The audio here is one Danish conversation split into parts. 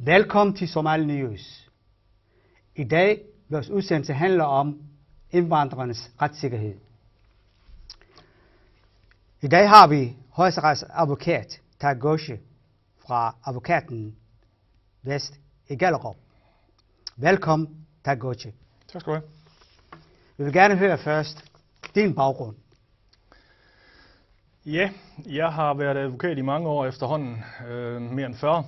Velkommen til Somali News. I dag vores udsendelse handler om indvandrernes retssikkerhed. I dag har vi højesteretsadvokat Tagoshi fra advokaten Vest i Gellerup. Velkommen, Tagoshi. Tak skal du have. Vi vil gerne høre først din baggrund. Ja, jeg har været advokat i mange år efterhånden, mere end 40.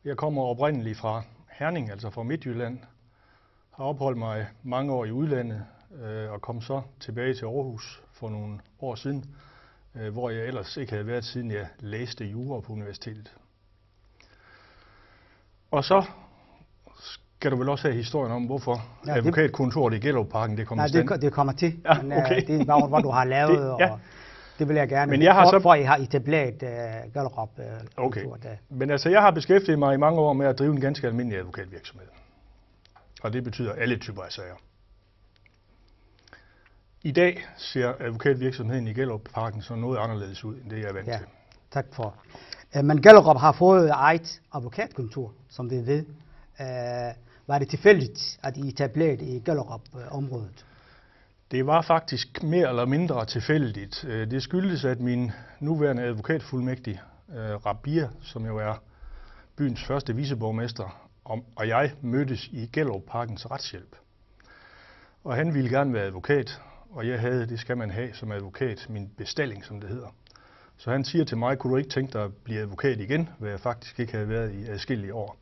Jeg kommer oprindeligt fra Herning, altså fra Midtjylland. Har opholdt mig mange år i udlandet og kom så tilbage til Aarhus for nogle år siden, hvor jeg ellers ikke havde været, siden jeg læste jura på universitetet. Og så skal du vel også have historien om, hvorfor advokatkontoret i Gellerupparken det kommer i stand? Nej, det kommer til. Ja, Men, okay. det er en baggrund, hvor du har lavet, ja. og det vil jeg gerne. Men jeg har hvorfor I har etableret Gellerup okay. kontoret. Men altså, jeg har beskæftiget mig i mange år med at drive en ganske almindelig advokatvirksomhed. Og det betyder alle typer af sager. I dag ser advokatvirksomheden i Gellerupparken så noget anderledes ud, end det jeg er vant til. Tak for. Men Gellerup har fået eget advokatkontor, som vi ved. Var det tilfældigt, at I etablerede i Gellerup-området? Det var faktisk mere eller mindre tilfældigt. Det skyldes, at min nuværende advokatfuldmægtig, Rabia, som jo er byens første viceborgmester, og jeg mødtes i Gellerupparkens retshjælp. Og han ville gerne være advokat, og jeg havde, det skal man have som advokat, min bestilling, som det hedder. Så han siger til mig, kunne du ikke tænke dig at blive advokat igen, hvad jeg faktisk ikke havde været i adskillige år.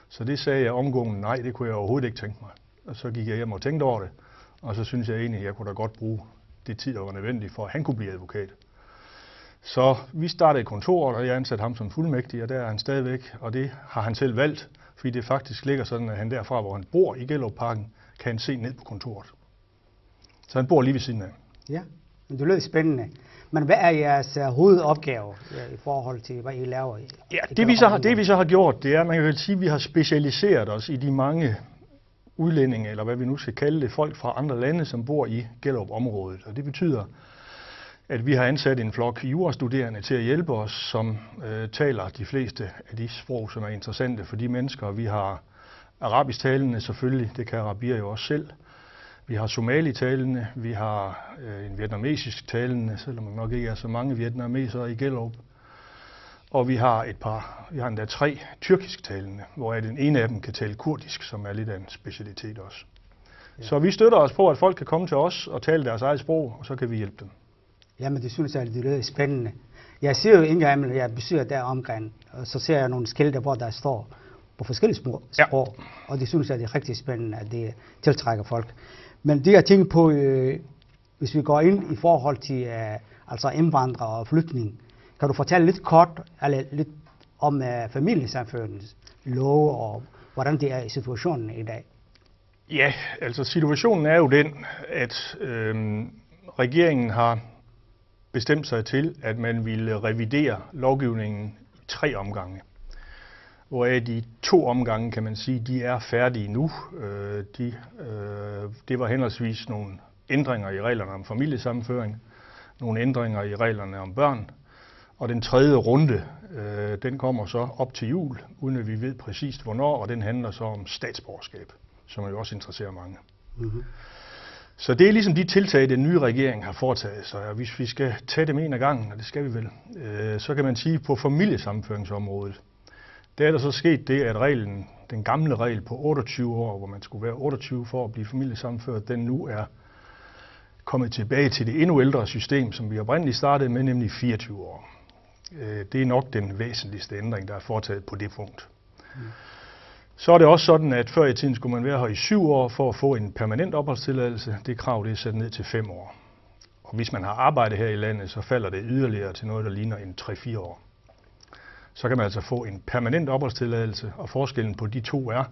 Så det sagde jeg omgående, nej, det kunne jeg overhovedet ikke tænke mig. Og så gik jeg hjem og tænkte over det, og så synes jeg egentlig, at jeg kunne da godt bruge det tid, der var nødvendigt for, at han kunne blive advokat. Så vi startede kontoret, og jeg ansatte ham som fuldmægtig, og der er han stadigvæk, og det har han selv valgt, fordi det faktisk ligger sådan, at han derfra, hvor han bor i Gellerupparken, kan han se ned på kontoret. Så han bor lige ved siden af. Ja, men det lyder spændende. Men hvad er jeres hovedopgave i forhold til, hvad I laver? Ja, det vi så har gjort, det er, man kan vel sige, at vi har specialiseret os i de mange udlændinge, eller hvad vi nu skal kalde det, folk fra andre lande, som bor i Gellerup-området. Og det betyder, at vi har ansat en flok jurastuderende til at hjælpe os, som taler de fleste af de sprog, som er interessante for de mennesker. Vi har arabisk talende selvfølgelig, det kan Rabia jo også selv. Vi har somali-talende, vi har en vietnamesisk talende, selvom man nok ikke er så mange vietnamesere i Gellerup. Og vi har endda 3 tyrkisk talende, hvor den ene af dem kan tale kurdisk, som er lidt af en specialitet også. Ja. Så vi støtter os på, at folk kan komme til os og tale deres eget sprog, og så kan vi hjælpe dem. Jamen, det synes jeg, det lyder spændende. Jeg ser jo engang, at jeg besøger der omkring, og så ser jeg nogle skilte, hvor der står på forskellige sprog, ja. Og det synes jeg, det er rigtig spændende, at det tiltrækker folk. Men det jeg tænker på, hvis vi går ind i forhold til altså indvandrere og flygtninge, kan du fortælle lidt kort eller lidt om familiesammenføringens love og hvordan det er i situationen i dag? Ja, altså situationen er jo den, at regeringen har bestemt sig til, at man ville revidere lovgivningen i 3 omgange. Hvoraf de 2 omgange, kan man sige, de er færdige nu. Det var henholdsvis nogle ændringer i reglerne om familiesammenføring, nogle ændringer i reglerne om børn, og den 3. runde, den kommer så op til jul, uden at vi ved præcist hvornår, og den handler så om statsborgerskab, som jo også interesserer mange. Mm-hmm. Så det er ligesom de tiltag, den nye regering har foretaget sig, og hvis vi skal tage dem en af gangen, og det skal vi vel, så kan man sige, på familiesammenføringsområdet, der er der så sket det, at reglen, den gamle regel på 28 år, hvor man skulle være 28 for at blive familiesammenført, den nu er kommet tilbage til det endnu ældre system, som vi oprindeligt startede med, nemlig 24 år. Det er nok den væsentligste ændring, der er foretaget på det punkt. Mm. Så er det også sådan, at før i tiden skulle man være her i 7 år for at få en permanent opholdstilladelse. Det krav det er sat ned til 5 år. Og hvis man har arbejdet her i landet, så falder det yderligere til noget, der ligner en 3-4 år. Så kan man altså få en permanent opholdstilladelse, og forskellen på de 2 er,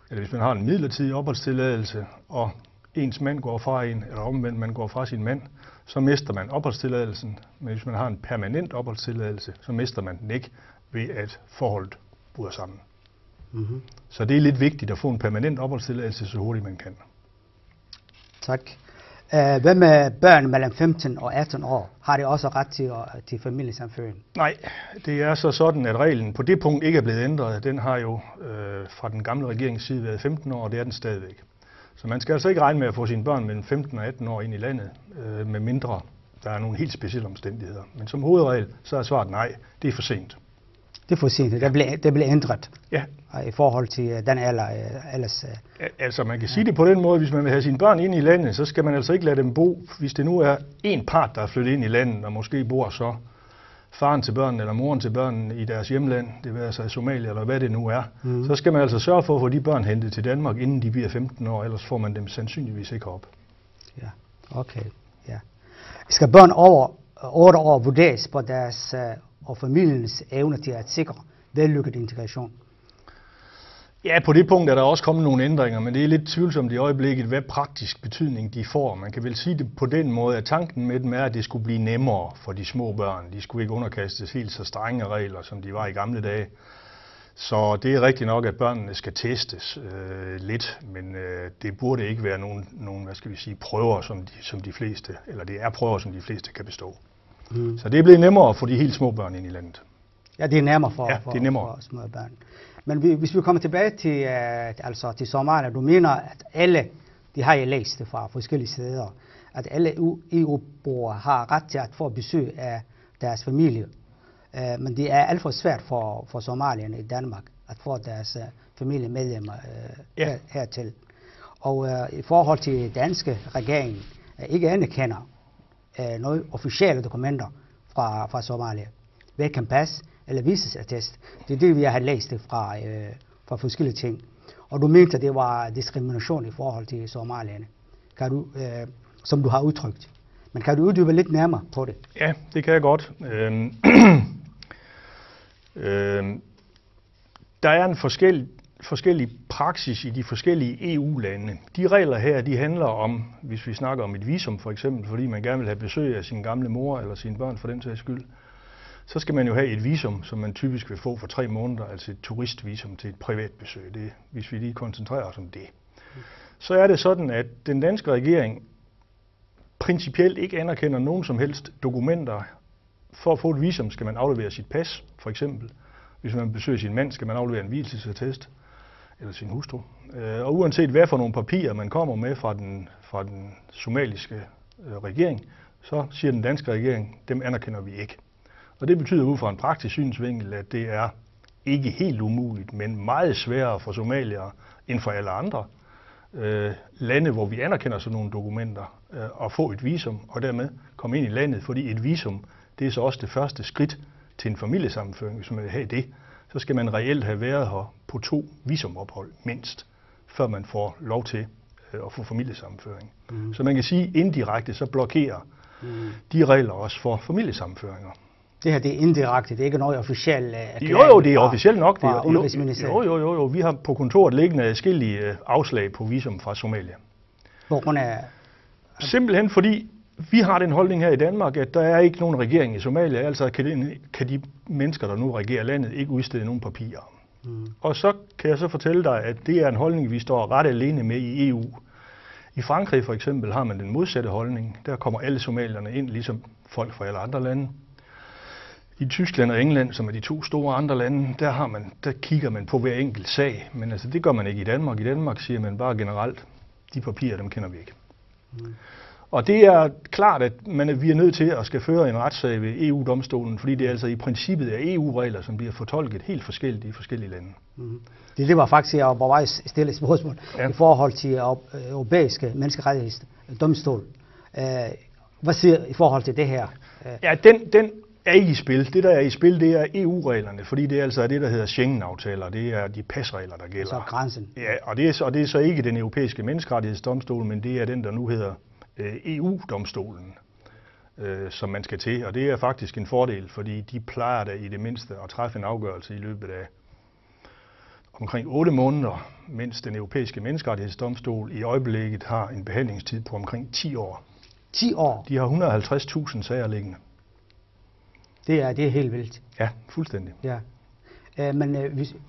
at hvis man har en midlertidig opholdstilladelse, og ens mand går fra en, eller omvendt man går fra sin mand, så mister man opholdstilladelsen. Men hvis man har en permanent opholdstilladelse, så mister man den ikke ved, at forholdet bryder sammen. Mm-hmm. Så det er lidt vigtigt at få en permanent opholdstilladelse så hurtigt man kan. Tak. Hvad med børn mellem 15 og 18 år? Har de også ret til familiesammenføring? Nej, det er så sådan, at reglen på det punkt ikke er blevet ændret. Den har jo fra den gamle regerings side været 15 år, og det er den stadigvæk. Så man skal altså ikke regne med at få sine børn mellem 15 og 18 år ind i landet, med mindre der er nogle helt specielle omstændigheder. Men som hovedregel, så er svaret nej, det er for sent. Det er for sent. Det bliver ændret. Ja. I forhold til den alder ellers. Altså man kan sige det på den måde, hvis man vil have sine børn ind i landet, så skal man altså ikke lade dem bo, hvis det nu er en part, der er flyttet ind i landet, og måske bor så faren til børnene eller moren til børnene i deres hjemland, det vil altså i Somalia eller hvad det nu er, så skal man altså sørge for at få de børn hentet til Danmark, inden de bliver 15 år, ellers får man dem sandsynligvis ikke op. Ja, okay. Ja. Skal børn over 8 år vurderes på deres og familiens evne til at sikre vellykket integration? Ja, på det punkt er der også kommet nogle ændringer, men det er lidt tvivlsomt i øjeblikket, hvad praktisk betydning de får. Man kan vel sige det på den måde, at tanken med dem er, at det skulle blive nemmere for de små børn. De skulle ikke underkastes helt så strenge regler, som de var i gamle dage. Så det er rigtigt nok, at børnene skal testes lidt, men det burde ikke være nogen hvad skal vi sige, prøver, som de fleste, eller det er prøver, som de fleste kan bestå. Så det er blevet nemmere at få de helt små børn ind i landet. Ja, det er nemmere for, det er nemmere. for små børn. Men hvis vi kommer tilbage til Somalia, du mener, at alle, de har jeg læst det fra forskellige steder, at alle EU-borgere har ret til at få besøg af deres familie. Men det er alt for svært for somalierne i Danmark at få deres familiemedlemmer hertil. Og i forhold til danske regering ikke anerkender nogle officielle dokumenter fra Somalia. Hverken pas eller visesattest. Det er det, vi har læst det fra forskellige ting. Og du mente, at det var diskrimination i forhold til somalierne, som du har udtrykt. Men kan du uddybe lidt nærmere på det? Ja, det kan jeg godt. Der er en forskellig praksis i de forskellige EU-lande. De regler her, de handler om, hvis vi snakker om et visum for eksempel, fordi man gerne vil have besøg af sin gamle mor eller sine børn for den sags skyld, så skal man jo have et visum, som man typisk vil få for 3 måneder, altså et turistvisum til et privat besøg. Det, hvis vi lige koncentrerer os om det. Så er det sådan, at den danske regering principielt ikke anerkender nogen som helst dokumenter. For at få et visum skal man aflevere sit pas, for eksempel. Hvis man besøger sin mand, skal man aflevere en vielsesattest, eller sin hustru. Og uanset hvad for nogle papirer man kommer med fra den somaliske regering, så siger den danske regering, dem anerkender vi ikke. Og det betyder ud fra en praktisk synsvinkel, at det er ikke helt umuligt, men meget sværere for somaliere end for alle andre lande, hvor vi anerkender sådan nogle dokumenter, at få et visum og dermed komme ind i landet, fordi et visum, det er så også det første skridt til en familiesammenføring. Hvis man vil have det, så skal man reelt have været her på 2 visumophold mindst, før man får lov til at få familiesammenføring. Så man kan sige indirekte, så blokerer de regler også for familiesammenføringer. Det her, det er indirekte, det er ikke noget officielt Jo, det er officielt nok. Jo. Vi har på kontoret liggende adskillige afslag på visum fra Somalia. På grund af... Simpelthen fordi vi har den holdning her i Danmark, at der er ikke nogen regering i Somalia, altså kan de mennesker, der nu regerer landet, ikke udstede nogen papirer. Og så kan jeg så fortælle dig, at det er en holdning, vi står ret alene med i EU. I Frankrig for eksempel har man den modsatte holdning. Der kommer alle somalierne ind, ligesom folk fra alle andre lande. I Tyskland og England, som er de 2 store andre lande, der kigger man på hver enkelt sag. Men altså, det gør man ikke i Danmark. I Danmark siger man bare generelt, de papirer, dem kender vi ikke. Og det er klart, at vi er nødt til at skal føre en retssag ved EU-domstolen, fordi det er altså i princippet er EU-regler, som bliver fortolket helt forskelligt i forskellige lande. Det var faktisk, jeg var på vej stille et spørgsmål i forhold til europæiske menneskerettighedsdomstol. Hvad siger I forhold til det her? Ja, den er ikke i spil. Det, der er i spil, det er EU-reglerne, fordi det altså er det, der hedder Schengen-aftaler. Det er de pasregler, der gælder. Så grænsen. Ja, og det er så ikke den europæiske menneskerettighedsdomstol, men det er den, der nu hedder EU-domstolen, som man skal til. Og det er faktisk en fordel, fordi de plejer da i det mindste at træffe en afgørelse i løbet af omkring 8 måneder, mens den europæiske menneskerettighedsdomstol i øjeblikket har en behandlingstid på omkring 10 år. 10 år? De har 150.000 sager liggende. Det er helt vildt. Ja, fuldstændig. Ja.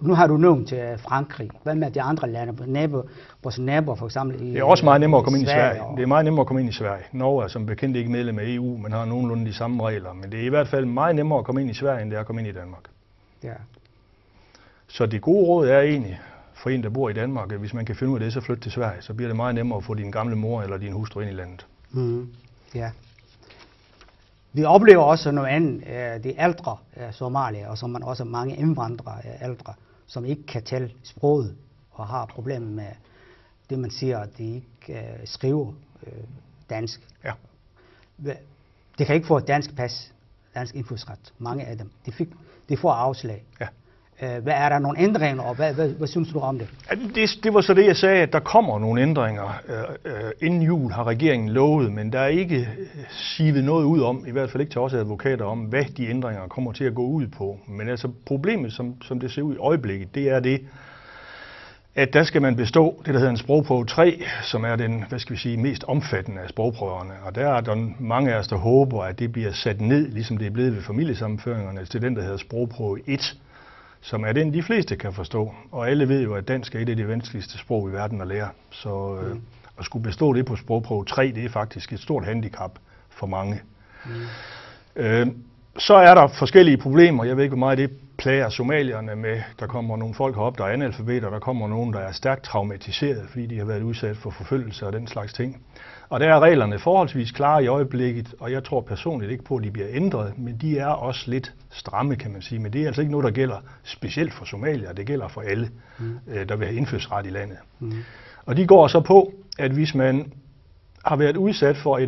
Nu har du nævnt Frankrig. Hvad med de andre lande? Vores naboer for eksempel i Det er også meget nemmere at komme ind i Sverige. Sverige. Det er meget nemmere at komme ind i Sverige. Norge er som bekendt ikke medlem af EU, men har nogenlunde de samme regler. Men det er i hvert fald meget nemmere at komme ind i Sverige, end det er at komme ind i Danmark. Ja. Så det gode råd er egentlig for en, der bor i Danmark, at hvis man kan finde ud af det, så flytte til Sverige. Så bliver det meget nemmere at få din gamle mor eller din hustru ind i landet. Ja. Vi oplever også noget andet, de ældre somalier, og som man også mange indvandrere ældre, som ikke kan tale sproget og har problemer med det, man siger, at de ikke skriver dansk. Ja. De kan ikke få et dansk pas, dansk indfødsret. Mange af dem. De får afslag. Ja. Hvad er der nogle ændringer, og hvad synes du om det? Det var så det, jeg sagde, at der kommer nogle ændringer. Inden jul har regeringen lovet, men der er ikke sivet noget ud om, i hvert fald ikke til os advokater, om hvad de ændringer kommer til at gå ud på. Men altså problemet, som det ser ud i øjeblikket, det er det, at der skal man bestå det, der hedder en sprogprøve 3, som er den, mest omfattende af sprogprøverne. Og der er der mange af os, der håber, at det bliver sat ned, ligesom det er blevet ved familiesammenføringerne, til den, der hedder sprogprøve 1, som er den, de fleste kan forstå. Og alle ved jo, at dansk er et af de vanskeligste sprog i verden at lære. Så at skulle bestå det på sprogprøve 3, det er faktisk et stort handicap for mange. Så er der forskellige problemer. Jeg ved ikke, hvor meget det plager somalierne med. Der kommer nogle folk herop, der er analfabeter, der kommer nogen, der er stærkt traumatiseret, fordi de har været udsat for forfølgelse og den slags ting. Og der er reglerne forholdsvis klare i øjeblikket, og jeg tror personligt ikke på, at de bliver ændret, men de er også lidt stramme, kan man sige. Men det er altså ikke noget, der gælder specielt for somalier, det gælder for alle, der vil have indfødsret i landet. Og de går så på, at hvis man har været udsat for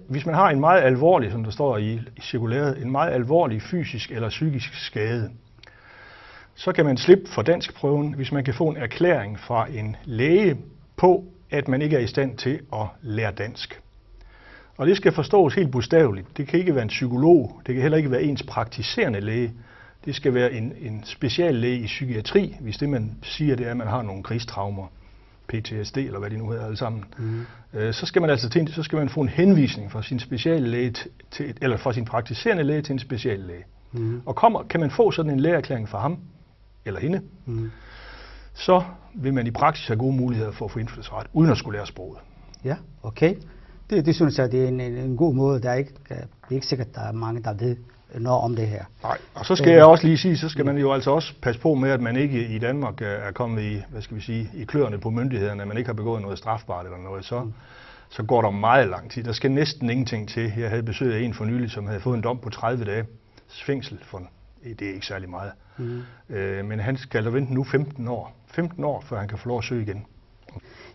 hvis man har en meget alvorlig, som der står i cirkulæret, en meget alvorlig fysisk eller psykisk skade, så kan man slippe for danskprøven, hvis man kan få en erklæring fra en læge på, at man ikke er i stand til at lære dansk. Og det skal forstås helt bogstaveligt. Det kan ikke være en psykolog, det kan heller ikke være ens praktiserende læge. Det skal være en speciallæge i psykiatri, hvis det man siger, det er, at man har nogle krigstraumer, PTSD eller hvad de nu hedder alle sammen. Så skal man altså så skal man få en henvisning fra sin speciallæge eller fra sin praktiserende læge til en speciallæge. Og kan man få sådan en lægeerklæring fra ham eller hende, så vil man i praksis have gode muligheder for at få indfødsret, uden at skulle lære sproget. Ja, okay. Det synes jeg, det er en god måde. Det er ikke sikkert, at der er mange, der ved noget om det her. Nej, og så skal jeg også lige sige, så skal man jo altså også passe på med, at man ikke i Danmark er kommet i kløerne på myndighederne, at man ikke har begået noget strafbart eller noget. Så går der meget lang tid. Der skal næsten ingenting til. Jeg havde besøg af en for nylig, som havde fået en dom på 30 dages fængsel for det er ikke særlig meget. Men han skal altså vente nu 15 år. 15 år, før han kan få lov at søge igen.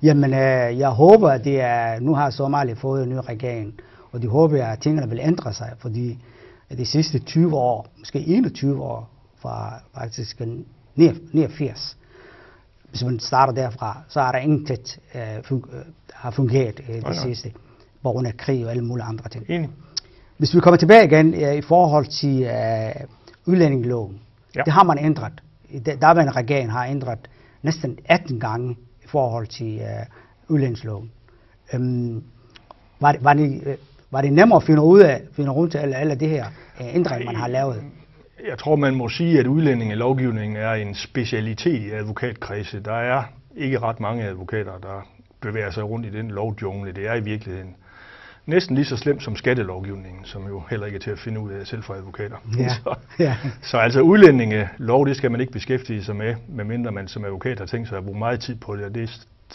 Jamen, jeg håber, at nu har Somalia fået en ny regering, og de håber, at tingene vil ændre sig, fordi de sidste 20 år, måske 21 år, fra faktisk 89, hvis man starter derfra, så er der intet har fungeret det sidste, på grund af krig og alle mulige andre ting. Enig. Hvis vi kommer tilbage igen i forhold til udlændingeloven, det har man ændret. Daværende regering har ændret næsten 18 gange i forhold til udlændingsloven. Var det nemmere at finde rundt til alle det her ændring, man har lavet? Jeg tror, man må sige, at udlændingelovgivningen er en specialitet i advokatkredse. Der er ikke ret mange advokater, der bevæger sig rundt i den lovjungle. Det er i virkeligheden næsten lige så slemt som skattelovgivningen, som jo heller ikke er til at finde ud af selv for advokater. Så altså udlændingelov, det skal man ikke beskæftige sig med, medmindre man som advokat har tænkt sig at bruge meget tid på det, og det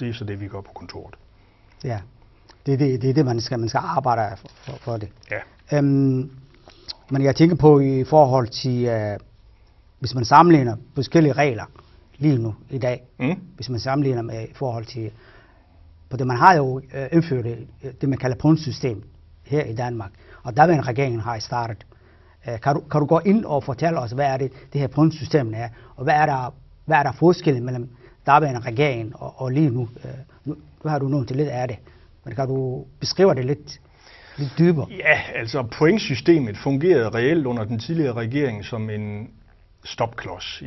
er så det, vi gør på kontoret. Ja, det er det, man skal arbejde for det. Ja. Men jeg tænker på i forhold til, hvis man sammenligner forskellige regler lige nu i dag, hvis man sammenligner med i forhold til, på det man har jo indført det man kalder punktsystem her i Danmark, og der vil en regeringen har startet. Kan du gå ind og fortælle os, hvad er det her punktsystem er, og hvad er der forskellen mellem derværende regering og lige nu? Nu har du nævnt lidt af det, men kan du beskrive det lidt dybere? Ja, altså pointsystemet fungerede reelt under den tidligere regering som en stopklods.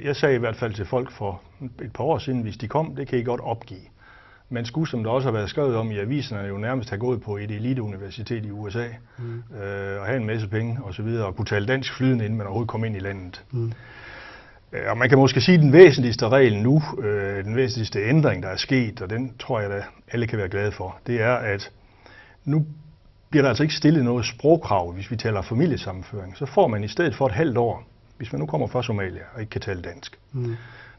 Jeg sagde i hvert fald til folk for et par år siden, hvis de kom, det kan I godt opgive. Man skulle, som der også har været skrevet om i aviserne, jo nærmest have gået på et eliteuniversitet i USA, og have en masse penge osv., og kunne tale dansk flydende, inden man overhovedet kom ind i landet. Og man kan måske sige, at den væsentligste regel nu, den væsentligste ændring, der er sket, og den tror jeg, at alle kan være glade for, det er, at nu bliver der altså ikke stillet noget sprogkrav, hvis vi taler familiesammenføring. Så får man i stedet for et halvt år, hvis man nu kommer fra Somalia og ikke kan tale dansk.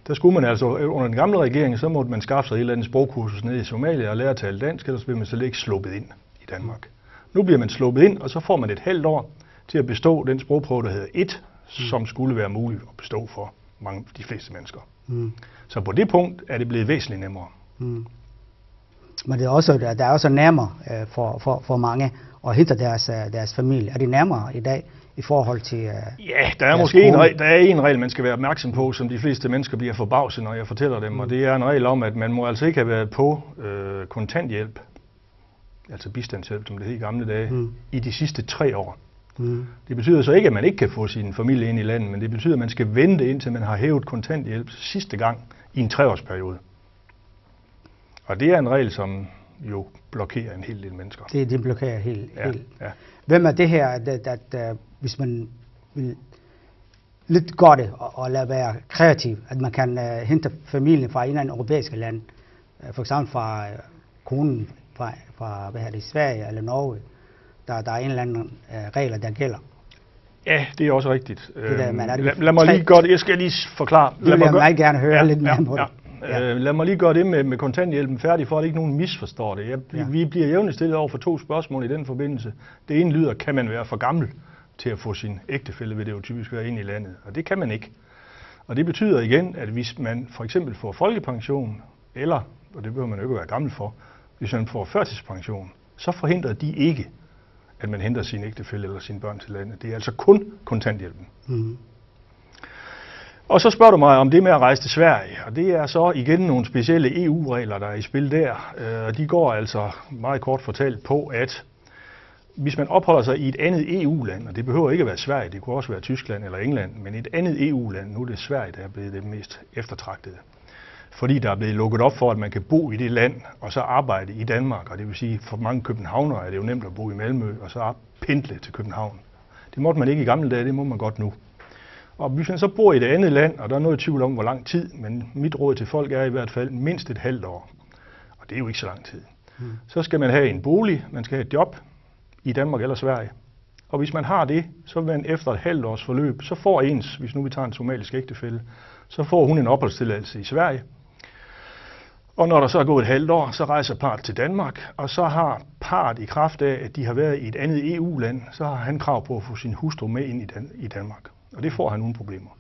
Der skulle man altså, under den gamle regering, så måtte man skaffe sig et eller andet sprogkursus nede i Somalia og lære at tale dansk, ellers bliver man slet ikke sluppet ind i Danmark. Nu bliver man sluppet ind, og så får man et halvt år til at bestå den sprogprøve, der hedder 1, som skulle være muligt at bestå for de fleste mennesker. Så på det punkt er det blevet væsentligt nemmere. Men det er også, der er også nærmere for mange at hente deres familie. Er det nærmere i dag i forhold til ja, der er måske en regel, man skal være opmærksom på, som de fleste mennesker bliver forbavset, når jeg fortæller dem. Og det er en regel om, at man må altså ikke have været på kontanthjælp, altså bistandshjælp, som det hed i gamle dage, i de sidste 3 år. Det betyder så ikke, at man ikke kan få sin familie ind i landet, men det betyder, at man skal vente indtil man har hævet kontanthjælp sidste gang i en 3-årsperiode. Og det er en regel, som jo blokerer en hel del mennesker. Det blokerer helt. Ja. Hvem er det her, at hvis man vil lidt gøre det og lade være kreativ, at man kan hente familien fra en eller anden europæiske land, for eksempel fra konen fra Sverige eller Norge, der er en eller anden regler, der gælder. Ja, det er også rigtigt. Lad mig lige gøre det. Jeg skal lige forklare. Det vil jeg meget gerne høre lidt mere på det. Lad mig lige gøre det med kontanthjælpen færdig, for at ikke nogen misforstår det. Vi bliver jævnligt stillet over for 2 spørgsmål i den forbindelse. Det ene lyder, kan man være for gammel til at få sin ægtefælle, vil det jo typisk være, ind i landet. Og det kan man ikke. Og det betyder igen, at hvis man for eksempel får folkepension, eller, og det behøver man jo ikke være gammel for, hvis man får førtidspension, så forhindrer de ikke, at man henter sin ægtefælle eller sine børn til landet. Det er altså kun kontanthjælpen. Og så spørger du mig om det med at rejse til Sverige, og det er så igen nogle specielle EU-regler, der er i spil der. Og de går altså meget kort fortalt på, at hvis man opholder sig i et andet EU-land, og det behøver ikke at være Sverige, det kunne også være Tyskland eller England, men et andet EU-land, nu er det Sverige, der er blevet det mest eftertragtede. Fordi der er blevet lukket op for, at man kan bo i det land og så arbejde i Danmark, og det vil sige, for mange københavnere er det jo nemt at bo i Malmø og så pendle til København. Det måtte man ikke i gamle dage, det må man godt nu. Og hvis man så bor i det andet land, og der er noget tvivl om, hvor lang tid, men mit råd til folk er i hvert fald mindst et halvt år. Og det er jo ikke så lang tid. Så skal man have en bolig, man skal have et job i Danmark eller Sverige. Og hvis man har det, så vil man efter et halvt års forløb, så får ens, hvis nu vi tager en somalisk ægtefælle, så får hun en opholdstilladelse i Sverige. Og når der så er gået et halvt år, så rejser parret til Danmark, og så har parret i kraft af, at de har været i et andet EU-land, så har han krav på at få sin hustru med ind i Danmark. Og det får han uden problemer.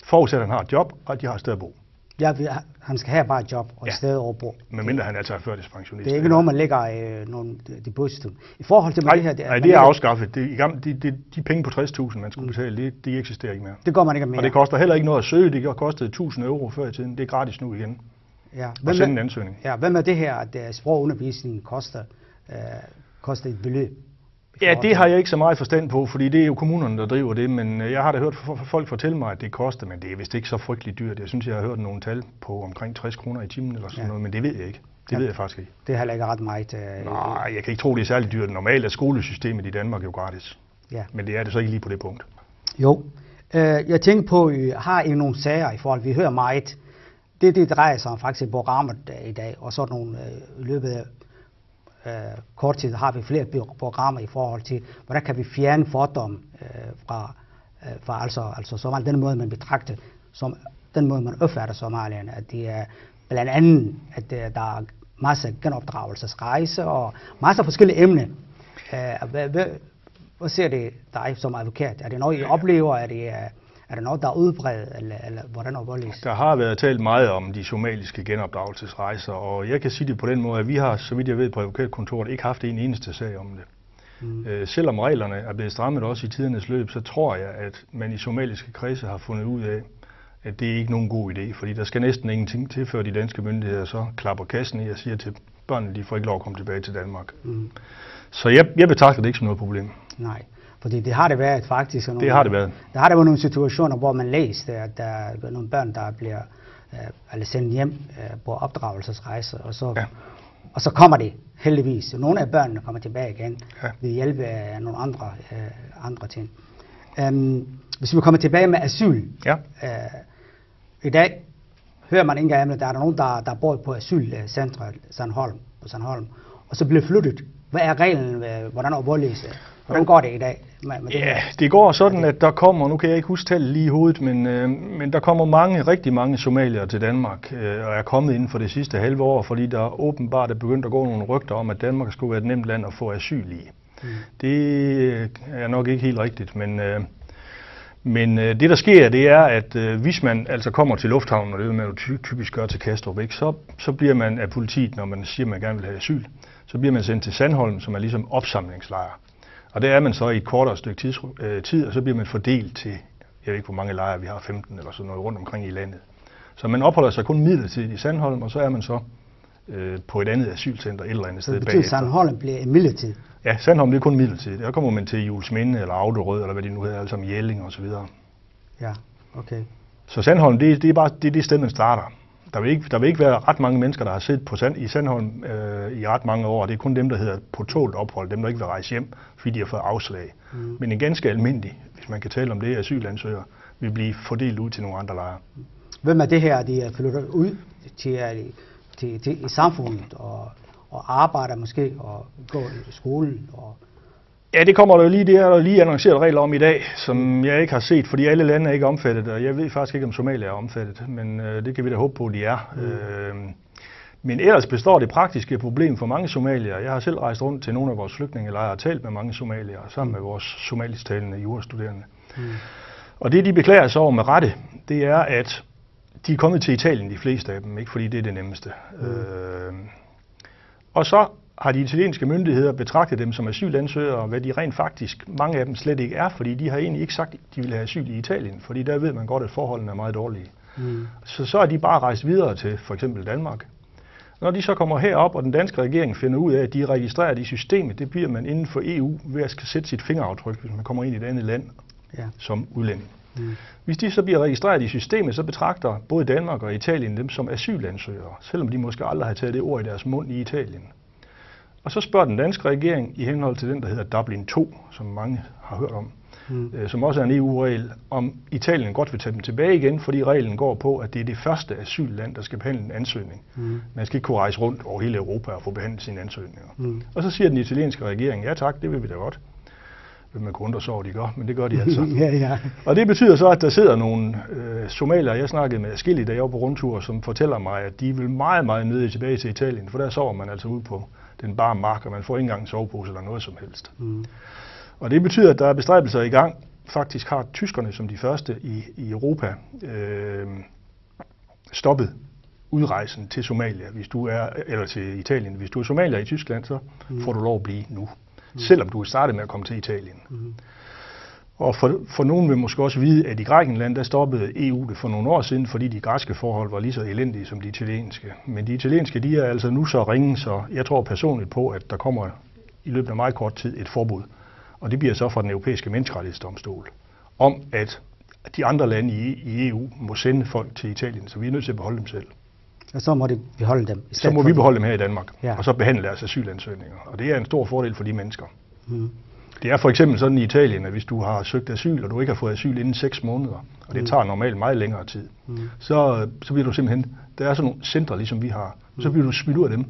Forudsat at han har et job, og at de har et sted at bo. Ja, han skal have bare et job og et sted at bo. Medmindre han altså er førtidspensionist. Det er ikke noget, man lægger i nogle depositum. I forhold til nej, det her... Nej, det er afskaffet. De penge på 60.000, man skulle betale, de eksisterer ikke mere. Det går man ikke mere. Og det koster heller ikke noget at søge. Det kostede 1.000 euro før i tiden. Det er gratis nu igen. Ja. Og sende en ansøgning. Ja, hvad med det her, at sprogundervisningen koster et beløb? Ja, det har jeg ikke så meget forstand på, fordi det er jo kommunerne, der driver det, men jeg har da hørt folk fortælle mig, at det koster, men det er vist ikke så frygteligt dyrt. Jeg synes, jeg har hørt nogle tal på omkring 60 kroner i timen eller sådan noget, men det ved jeg ikke. Det ved jeg faktisk ikke. Det er heller ikke ret meget. Nej, jeg kan ikke tro, det er særligt dyrt. Normalt er skolesystemet i Danmark jo gratis. Ja. Men det er det så ikke lige på det punkt. Jo. Jeg tænker på, har I nogle sager i forhold, vi hører meget. Det drejer sig om faktisk programmet i dag, og så nogle i løbet af kort tid har vi flere programmer i forhold til, hvordan kan vi fjerne fordomme fra altså Somalia, den måde man betragter, som den måde man opfatter somalierne, at det er blandt andet, at der er masser af genopdragelsesrejse og masser af forskellige emner. Hvad ser det dig som advokat? Er det noget, I oplever? Er det noget, der er udbredt, eller hvordan og hvorledes? Der har været talt meget om de somaliske genopdragelsesrejser, og jeg kan sige det på den måde, at vi har, så vidt jeg ved, på advokatkontoret ikke haft en eneste sag om det. Selvom reglerne er blevet strammet også i tidernes løb, så tror jeg, at man i somaliske kredse har fundet ud af, at det er ikke nogen god idé, fordi der skal næsten ingenting til, før de danske myndigheder så klapper kassen i og siger til børnene, de får ikke lov at komme tilbage til Danmark. Så jeg betragter det ikke som noget problem. Nej. Fordi det har det været faktisk. Det har det været. Der har der været nogle situationer, hvor man læste, at der er nogle børn, der bliver sendt hjem på opdragelsesrejse, og så kommer de heldigvis. Nogle af børnene kommer tilbage igen ved hjælp af nogle andre ting. Hvis vi kommer tilbage med asyl, Ja. I dag hører man ikke, at der er nogen, der bor på asylcentret på Sandholm, og så bliver flyttet. Hvad er reglen? Hvordan overleves det? Hvordan går det i dag? Med Ja, det går sådan, at der kommer, nu kan jeg ikke huske tallet lige i hovedet, men der kommer rigtig mange somaliere til Danmark, og er kommet inden for det sidste halve år, fordi der åbenbart er begyndt at gå nogle rygter om, at Danmark skulle være et nemt land at få asyl i. Det er nok ikke helt rigtigt, men det der sker, det er, at hvis man altså kommer til lufthavnen, og det vil man jo typisk gøre til Kastrup, ikke, så bliver man af politiet, når man siger, at man gerne vil have asyl, så bliver man sendt til Sandholm, som er ligesom opsamlingslejr. Og der er man så i et kortere stykke tid, og så bliver man fordelt til, jeg ved ikke hvor mange lejre, vi har 15 eller sådan noget rundt omkring i landet. Så man opholder sig kun midlertidigt i Sandholm, og så er man så på et andet asylcenter et eller andet sted bagefter. Så det betyder, at Sandholm bliver midlertidigt? Ja, Sandholm det er kun midlertidigt. Der kommer man til Juelsminde eller Auderød, eller hvad de nu hedder, altså Jelling og så videre. Ja, okay. Så Sandholm, det er bare det sted, man starter. Der vil ikke være ret mange mennesker, der har siddet i Sandholm i ret mange år. Det er kun dem, der hedder på tålt ophold, dem der ikke vil rejse hjem, fordi de har fået afslag. Men en ganske almindelig, hvis man kan tale om det, asylansøger, vil blive fordelt ud til nogle andre lejre. Hvem er det her, de er flyttet ud til i samfundet og arbejder måske og går i skolen? Ja, det kommer der jo lige, det er der lige annonceret regler om i dag, som jeg ikke har set, fordi alle lande er ikke omfattet, og jeg ved faktisk ikke, om Somalia er omfattet, men det kan vi da håbe på, at de er. Men ellers består det praktiske problem for mange somaliere. Jeg har selv rejst rundt til nogle af vores flygtningelejre og talt med mange somaliere, sammen med vores somalisktalende jurastuderende. Og det, de beklager sig over med rette, det er, at de er kommet til Italien, de fleste af dem, ikke fordi det er det nemmeste. Og så har de italienske myndigheder betragtet dem som asylansøgere, hvad de rent faktisk, mange af dem slet ikke er, fordi de har egentlig ikke sagt, at de ville have asyl i Italien, fordi der ved man godt, at forholdene er meget dårlige. Så er de bare rejst videre til for eksempel Danmark. Når de så kommer herop, og den danske regering finder ud af, at de er registreret i systemet, det bliver man inden for EU ved at skal sætte sit fingeraftryk, hvis man kommer ind i et andet land som udlænding. Hvis de så bliver registreret i systemet, så betragter både Danmark og Italien dem som asylansøgere, selvom de måske aldrig har taget det ord i deres mund i Italien. Og så spørger den danske regering i henhold til den, der hedder Dublin 2, som mange har hørt om, som også er en EU-regel, om Italien godt vil tage dem tilbage igen, fordi reglen går på, at det er det første asylland, der skal behandle en ansøgning. Man skal ikke kunne rejse rundt over hele Europa og få behandlet sine ansøgninger. Og så siger den italienske regering, ja tak, det vil vi da godt. Man kunne undre sig over, de gør, men det gør de altså. Ja. Og det betyder så, at der sidder nogle somaliere, jeg snakkede med adskillige, da jeg var på rundtur, som fortæller mig, at de vil meget, meget nødig tilbage til Italien, for der sover man altså ude på den bare mark, og man får ikke engang en sovepose eller noget som helst. Og det betyder, at der er bestræbelser i gang. Faktisk har tyskerne som de første i Europa stoppet udrejsen til Somalia, eller til Italien. Hvis du er somalier i Tyskland, så får du lov at blive nu, selvom du er startet med at komme til Italien. Og for nogen vil måske også vide, at i Grækenland, der stoppede EU det for nogle år siden, fordi de græske forhold var lige så elendige som de italienske. Men de italienske, de er altså nu så ringe, så jeg tror personligt på, at der kommer i løbet af meget kort tid et forbud. Og det bliver så fra den europæiske menneskerettighedsdomstol, om at de andre lande i EU må sende folk til Italien, så vi er nødt til at beholde dem selv. Og så må de beholde dem? Så må vi beholde dem her i Danmark, og så behandle deres asylansøgninger. Og det er en stor fordel for de mennesker. Det er for eksempel sådan i Italien, at hvis du har søgt asyl, og du ikke har fået asyl inden 6 måneder, og det tager normalt meget længere tid, så bliver du simpelthen, der er sådan nogle centre, ligesom vi har, så bliver du smidt ud af dem,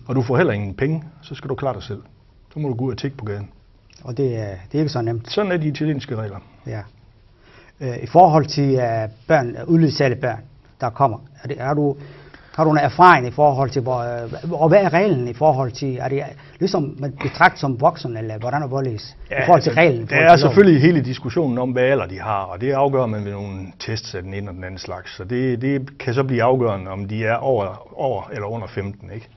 og du får heller ingen penge, så skal du klare dig selv. Så må du gå ud og tigge på gaden. Og det er ikke så nemt. Sådan er de italienske regler. Ja. I forhold til udledsagte børn, der kommer, har du en erfaring i forhold til, og hvad er reglen i forhold til, er det ligesom man betragter som voksen, eller hvordan er det i forhold til reglen? Der er selvfølgelig hele diskussionen om, hvad alder de har, og det afgør man ved nogle tests af den ene og den anden slags. Så det kan så blive afgørende, om de er over eller under 15, ikke?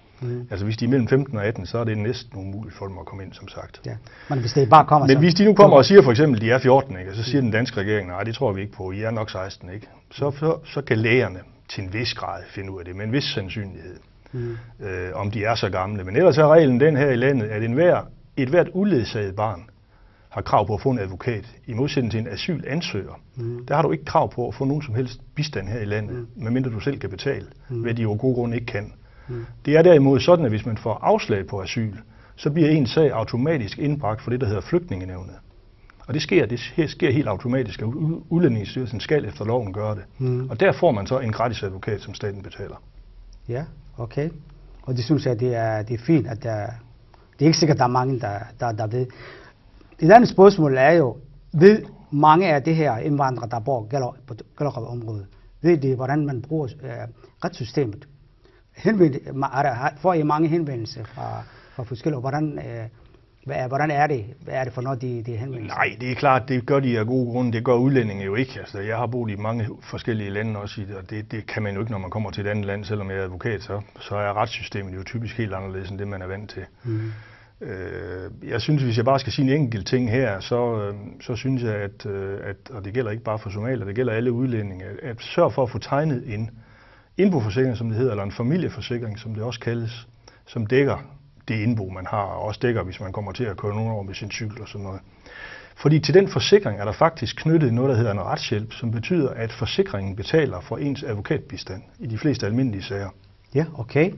Altså hvis de er mellem 15 og 18, så er det næsten umuligt for dem at komme ind, som sagt. Ja. Men hvis det bare kommer, men hvis de nu kommer og siger for eksempel, at de er 14, ikke? Og så siger den danske regering, nej, det tror vi ikke på, I er nok 16, ikke? Så kan lægerne til en vis grad finde ud af det, med en vis sandsynlighed, om de er så gamle. Men ellers er reglen den her i landet, at et hvert uledsaget barn har krav på at få en advokat, i modsætning til en asylansøger. Der har du ikke krav på at få nogen som helst bistand her i landet, medmindre du selv kan betale, hvad de jo af gode grunde ikke kan. Det er derimod sådan, at hvis man får afslag på asyl, så bliver ens sag automatisk indbragt for det, der hedder flygtningenævnet. Og det sker helt automatisk, at Udlændingestyrelsen skal efter loven gøre det. Og der får man så en gratis advokat, som staten betaler. Ja, okay. Og det synes jeg, det er fint, at det er ikke sikkert, at der er mange, der ved. Et andet spørgsmål er jo, ved mange af de her indvandrere, der bor på Gellerup-området, ved de, hvordan man bruger retssystemet? Får I mange henvendelser fra forskellige, hvordan er det? Hvad er det for noget, de henvender? Nej, det er klart, det gør de af gode grunde. Det gør udlændinge jo ikke. Altså, jeg har boet i mange forskellige lande også, og det kan man jo ikke, når man kommer til et andet land. Selvom jeg er advokat, så er retssystemet jo typisk helt anderledes end det, man er vant til. Jeg synes, hvis jeg bare skal sige en enkelt ting her, så synes jeg, at og det gælder ikke bare for somalier, det gælder alle udlændinge, at sørge for at få tegnet en indboforsikring, som det hedder, eller en familieforsikring, som det også kaldes, som dækker det indbo, man har, og også dækker, hvis man kommer til at køre nogen over med sin cykel og sådan noget. Fordi til den forsikring er der faktisk knyttet noget, der hedder en retshjælp, som betyder, at forsikringen betaler for ens advokatbistand i de fleste almindelige sager. Ja, okay.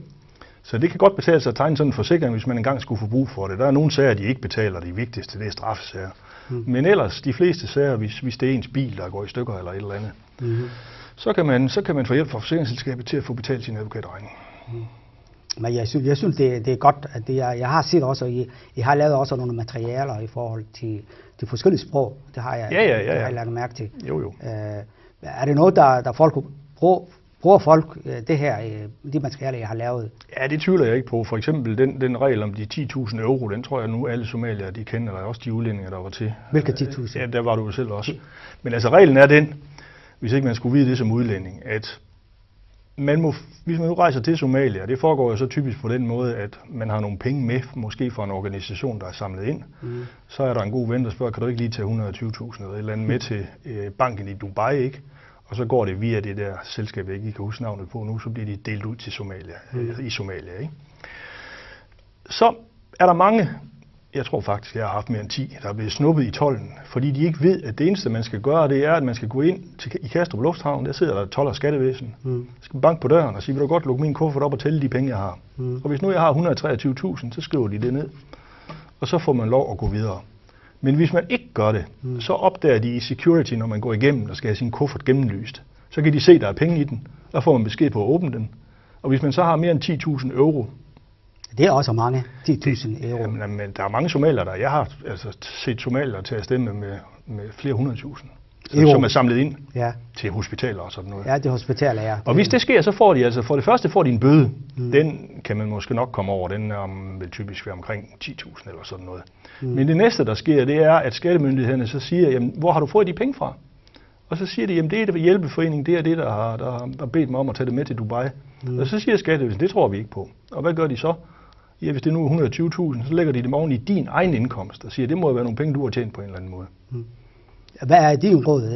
Så det kan godt betale sig at tegne sådan en forsikring, hvis man engang skulle få brug for det. Der er nogle sager, de ikke betaler, de vigtigste, det er straffesager. Men ellers, de fleste sager, hvis det er ens bil, der går i stykker eller et eller andet, så kan man få hjælp fra forsikringsselskabet til at få betalt sin advokatregning. Men jeg synes det er godt, at jeg har set også, I har lavet også nogle materialer i forhold til de forskellige sprog. Det har jeg, Ja. Det har jeg lagt mærke til. Jo. Er det noget, der folk bruger folk det her, de materialer, jeg har lavet? Ja, det tvivler jeg ikke på. For eksempel den regel om de 10.000 euro, den tror jeg nu alle somaliere, de kender, eller også de udlændinge, der var til. Hvilke 10.000? Ja, der var du jo selv også. Men altså reglen er den, hvis ikke man skulle vide det som udlænding, at hvis man nu rejser til Somalia, det foregår jo så typisk på den måde, at man har nogle penge med, måske fra en organisation, der er samlet ind. Så er der en god ven, der spørger, kan du ikke lige tage 120.000 eller et eller andet med til banken i Dubai, ikke? Og så går det via det der selskab, jeg ikke kan huske navnet på nu, så bliver de delt ud til Somalia, i Somalia, ikke? Så er der mange, jeg tror faktisk, jeg har haft mere end 10, der er blevet snuppet i tolden, fordi de ikke ved, at det eneste, man skal gøre, det er, at man skal gå ind i Kastrup Lufthavn, der sidder der 12 af skattevæsen, skal banke på døren og sige, vil du godt lukke min kuffert op og tælle de penge, jeg har. Og hvis nu jeg har 123.000, så skriver de det ned, og så får man lov at gå videre. Men hvis man ikke gør det, så opdager de i security, når man går igennem og skal have sin kuffert gennemlyst. Så kan de se, at der er penge i den. Der får man besked på at åbne den. Og hvis man så har mere end 10.000 euro. Det er også mange, 10.000 euro. Jamen, der er mange somalier, jeg har altså set somalier til at stemme med flere 100.000. Som er samlet ind til hospitaler og sådan noget. Ja, det er hospitaler, ja. Og hvis det sker, så får de altså, for det første får de en bøde. Den kan man måske nok komme over. Den vil typisk være omkring 10.000 eller sådan noget. Men det næste, der sker, det er, at skattemyndighederne så siger, jamen, hvor har du fået de penge fra? Og så siger de, jamen det er det hjælpeforening, det er det, der har bedt mig om at tage det med til Dubai. Og så siger skattevæsenet, det tror vi ikke på. Og hvad gør de så? Ja, hvis det er nu 120.000, så lægger de dem oven i din egen indkomst og siger, det må jo være nogle penge, du har tjent på en eller anden måde. Hvad er din råd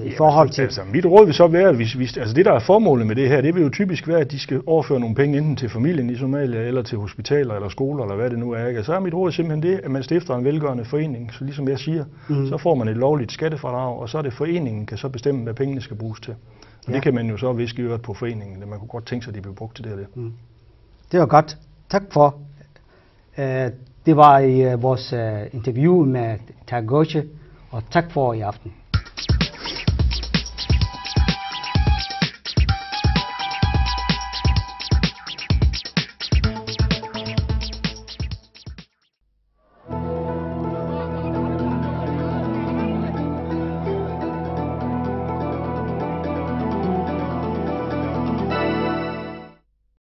i forhold til? Altså, mit råd vil så være, at det, der er formålet med det her, det vil jo typisk være, at de skal overføre nogle penge enten til familien i Somalia, eller til hospitaler, eller skoler, eller hvad det nu er. Ikke? Så er mit råd simpelthen det, at man stifter en velgørende forening, så ligesom jeg siger, så får man et lovligt skattefradrag, og så er det foreningen, kan så bestemme, hvad pengene skal bruges til. Og det kan man jo så viske i øret på foreningen, man kunne godt tænke sig, at de blev brugt til det og det. Det var godt. Tak for. Det var i vores interview med Tagoche, og tak for i aften.